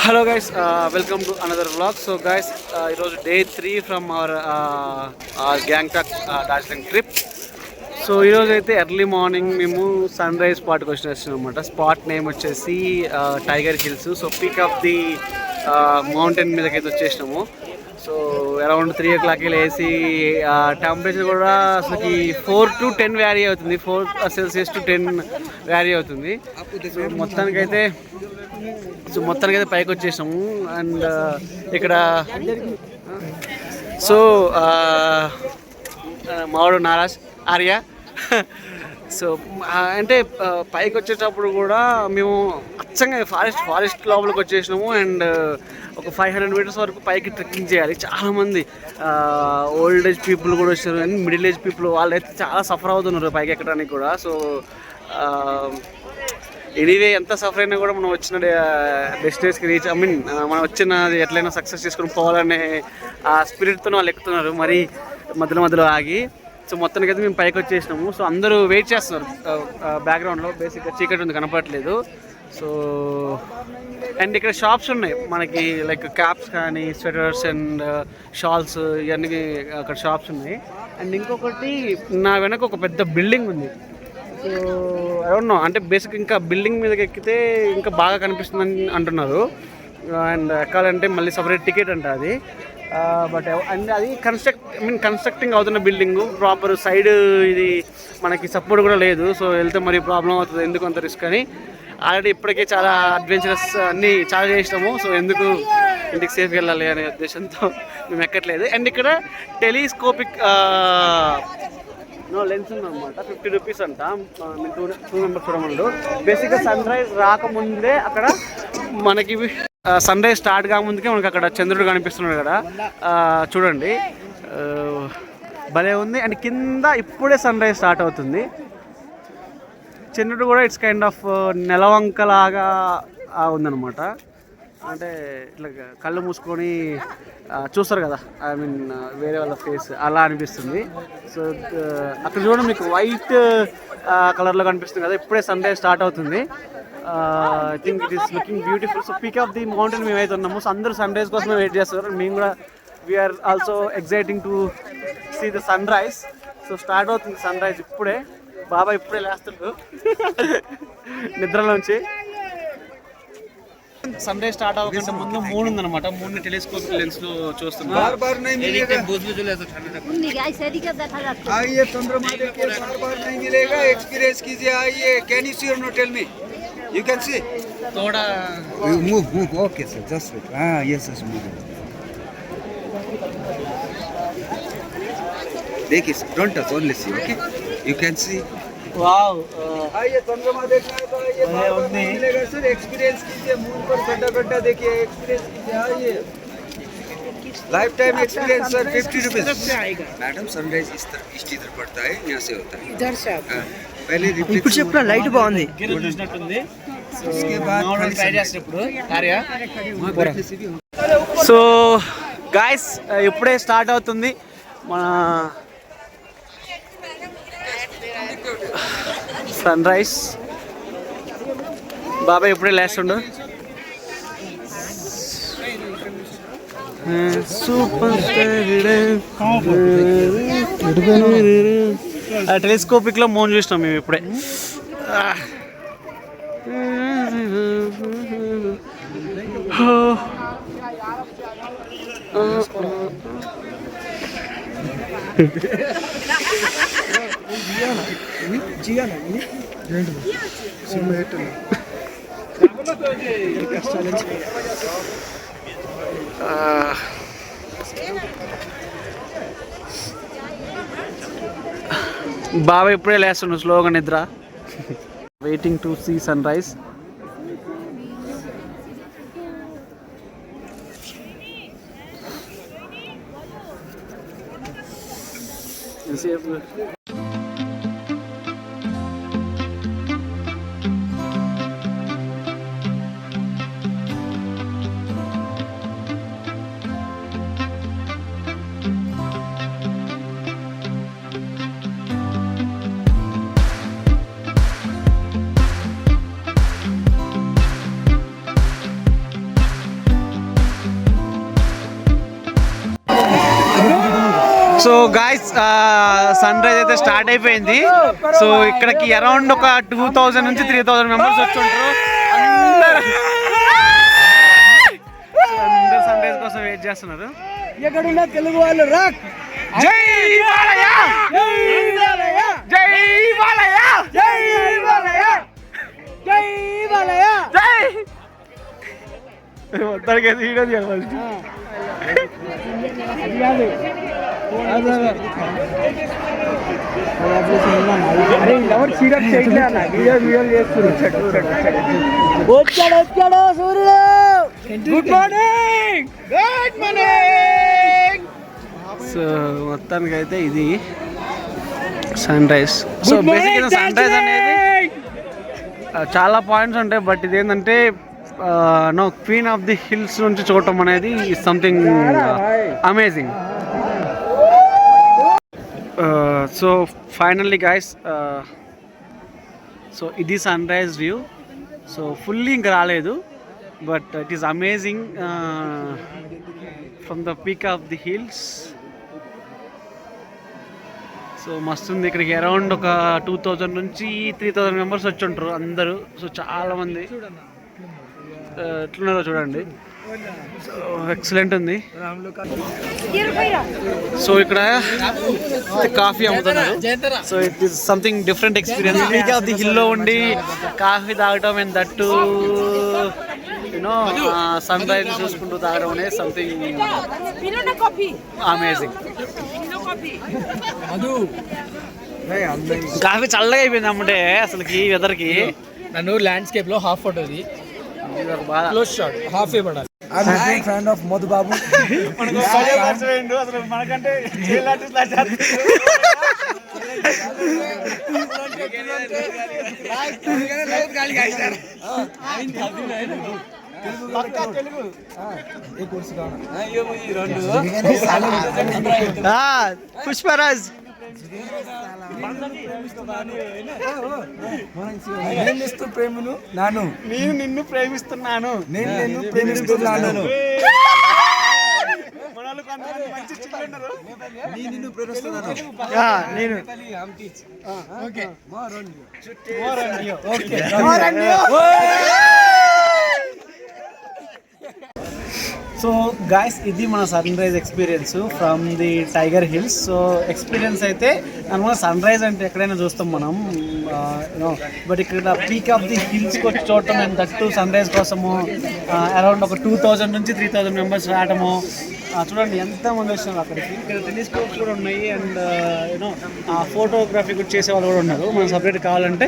Hello guys, welcome to another vlog. So guys, it was day 3 from our Gangtok Darjeeling trip. So ఈరోజు అయితే early morning మేము sun rise స్పాట్కి వచ్చినాం అనమాట. Spot name వచ్చేసి tiger hills. So peak of the mountain మీదకి అయితే వచ్చేసినాము. So around 3 o'clock లేసి టెంపరేచర్ కూడా అసలుకి 4 to 10 వ్యారీ అవుతుంది. 4 Celsius to 10 వ్యారీ అవుతుంది. మొత్తానికైతే పైకి వచ్చేసాము. అండ్ ఇక్కడ సో మావాడు నారాజ్ ఆర్య. సో అంటే పైకి వచ్చేటప్పుడు కూడా మేము అచ్చంగా ఫారెస్ట్ లోపలికి వచ్చేసినాము. అండ్ ఒక 500 meters వరకు పైకి ట్రెక్కింగ్ చేయాలి. చాలామంది ఓల్డ్ ఏజ్ పీపుల్ కూడా వచ్చారు, అండ్ మిడిల్ ఏజ్ పీపుల్ వాళ్ళైతే చాలా సఫర్ అవుతున్నారు పైకి ఎక్కడానికి కూడా. సో ఎనీవే ఎంత సఫర్ అయినా కూడా మనం వచ్చిన డెస్టినేషన్కి రీచ్ మనం వచ్చినది ఎట్లయినా సక్సెస్ చేసుకుని పోవాలనే ఆ స్పిరిట్తో వాళ్ళు ఎక్కుతున్నారు మరి మధ్యలో ఆగి. సో మొత్తానికి అయితే మేము పైకి వచ్చేసినాము. సో అందరూ వెయిట్ చేస్తున్నారు బ్యాక్గ్రౌండ్లో. బేసిక్గా చీకటి ఉంది, కనపడట్లేదు. సో అండ్ ఇక్కడ షాప్స్ ఉన్నాయి మనకి, లైక్ క్యాప్స్ కానీ స్వెటర్స్ అండ్ షాల్స్ ఇవన్నీ అక్కడ షాప్స్ ఉన్నాయి. అండ్ ఇంకొకటి నా వెనక ఒక పెద్ద బిల్డింగ్ ఉంది. సో ఐ డోంట్ నో, అంటే బేసిక్ ఇంకా బిల్డింగ్ మీదకి ఎక్కితే ఇంకా బాగా కనిపిస్తుందని అంటున్నారు. అండ్ ఎక్కాలంటే మళ్ళీ సపరేట్ టికెట్ అంట అది. బట్ అండ్ అది కన్స్ట్రక్టింగ్ అవుతున్న బిల్డింగు. ప్రాపర్ సైడ్ ఇది మనకి సపోర్ట్ కూడా లేదు. సో వెళ్తే మరి ప్రాబ్లం అవుతుంది, ఎందుకు అంత రిస్క్ అని. ఆల్రెడీ ఇప్పటికే చాలా అడ్వెంచరస్ అన్నీ చాలా చేసినాము. సో ఎందుకు ఇంటికి సేఫ్గా వెళ్ళాలి అనే ఉద్దేశంతో మేము ఎక్కట్లేదు. అండ్ ఇక్కడ టెలిస్కోపిక్ లెన్స్ ఉందన్నమాట. 50 rupees అంట. 2 members చూడమండు. బేసిక్గా సన్ రైజ్ రాకముందే అక్కడ మనకి సన్ రైజ్ స్టార్ట్ కాకముందుకే మనకి అక్కడ చంద్రుడు కనిపిస్తున్నాడు కదా, చూడండి భలే ఉంది. అండ్ కింద ఇప్పుడే సన్ రైజ్ స్టార్ట్ అవుతుంది. చంద్రుడు కూడా ఇట్స్ కైండ్ ఆఫ్ నెలవంకలాగా ఉందన్నమాట. అంటే ఇట్లా కళ్ళు మూసుకొని చూస్తారు కదా, వేరే వాళ్ళ ఫేస్ అలా అనిపిస్తుంది. సో అక్కడ చూడండి మీకు వైట్ కలర్లో కనిపిస్తుంది కదా, ఇప్పుడే సన్ రైజ్ స్టార్ట్ అవుతుంది. I think it is looking beautiful. So peak of the mountain మేము అయితే ఉన్నాము. సో అందరూ సన్ రైజ్ కోసమే వెయిట్ చేస్తారు. మేము కూడా we are also exciting to see the sunrise. So start అవుతుంది సన్ రైజ్ ఇప్పుడే. బాబా ఇప్పుడే లేస్తుండ్రు నిద్రలోంచి. సన్ రైజ్ స్టార్ట్ అవ్వకుండా ముందు మూన్ ఉందన్నమాట. మూన్ టెలిస్కోప్ లెన్స్ లో చూస్తున్నాం. You can see. Thoda move. Okay, sir. Just wait. Yes, move. Dekh it. Don't touch. Only see. Okay. You can see. Wow. आइए चंद्रमा देखना है तो आइए. बार नहीं मिलेगा सर. एक्सपीरियंस कीजिए. मून पर गड्ढा देखिए. एक्सपीरियंस कीजिए. आइए. Life time experience sir. 50 rupees. Madam sunrise इस इधर पड़ता है, यहाँ से होता है. इधर से पहले ఇప్పుడు చెప్పిన లైట్ బాగుంది. చూసినట్టుంది. उसके बाद ట్రై చేసేటప్పుడు కార్య. సో గాయస్ ఇప్పుడే స్టార్ట్ అవుతుంది మన సన్ రైజ్. బాబాయ్ ఇప్పుడే లేస్తుండు. సూపర్ టెలిస్కోపిక్ లో మౌన్ చూసినాం మేము ఇప్పుడే. బాబా ఇప్పుడే లేస్తుండు స్లోగా నిద్ర. Waiting to see sunrise. So guys sunrise అయితే స్టార్ట్ అయిపోయింది. సో ఇక్కడికి అరౌండ్ ఒక 2000 నుంచి 3000 మెంబర్స్ వచ్చి ఉంటారు. అందరూ సన్ రైజ్ కోసం వెయిట్ చేస్తున్నారు. ఎక్కడున్న తెలుగు వాళ్ళు రాక్ జై బాలయ్య, జై బాలయ్య, జై బాలయ్య, జై బాలయ్య, జై బాలయ్య, జై మొత్తానికి వీడియో తీయాలి ఫస్ట్. వచ్చాడు సూర్యుడు. Good morning, good morning. So మొత్తానికి అయితే ఇది సన్ రైజ్. సో బేసిక్గా సన్ రైజ్ అనేది చాలా పాయింట్స్ ఉంటాయి, బట్ ఇదేంటంటే no queen of the hills నుంచి చూడటం అనేది something amazing. So finally guys, so ఇది sunrise view. So fully ఇంకా రాలేదు, but it is amazing from the peak of the hills. So మస్తు ఉంది. ఇక్కడికి అరౌండ్ ఒక 2000 నుంచి 3000 మెంబర్స్ వచ్చి ఉంటారు అందరూ. సో చాలామంది ఎట్లున్నారో చూడండి. సో ఎక్సలెంట్ ఉంది. సో ఇక్కడ కాఫీ అమ్ముతున్నారు. So it is something different experience. Peak of the హిల్లో ఉండి కాఫీ తాగడం and that you know sunrise చూసుకుంటూ తాగడం అనేది సంథింగ్ అమేజింగ్. కాఫీ చల్లగా అయిపోయింది అమ్మంటే అసలుకి వెదర్కి. నన్ను ల్యాండ్స్కేప్ లో హాఫ్ ఫోటోది క్లోజ్ షాట్ హాఫ్ ఏ పడాలి. ఫ్యాన్ ఆఫ్ మధు బాబు. అసలు మనకంటే పుష్పరాజ్ ప్రేమను నాను, నేను నిన్ను ప్రేమిస్తున్నాను, నేను నిన్ను ప్రేమిస్తున్నాను, నిన్ను ప్రేమిస్తున్నాను, నేను సో గాయస్ ఇది మన sunrise experience from the tiger hills. So experience అయితే నార్మల్గా సన్ రైజ్ అంటే ఎక్కడైనా చూస్తాం మనం యూనో, బట్ ఇక్కడ పీక్ ఆఫ్ ది హిల్స్కి వచ్చి చూడటం అండ్ దట్టు సన్ రైజ్ కోసము అరౌండ్ ఒక 2000 నుంచి 3000 మెంబర్స్ రావటము. చూడండి ఎంతమంది వచ్చినారు అక్కడికి. ఇక్కడ టెలిస్కోప్స్ కూడా ఉన్నాయి అండ్ యూనో ఫోటోగ్రఫీ కూడా చేసే వాళ్ళు కూడా ఉన్నారు. మనం సపరేట్ కావాలంటే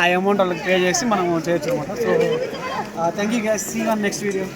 ఆ అమౌంట్ వాళ్ళకి పే చేసి మనం చేయొచ్చు అనమాట. So thank you guys, see you on next video.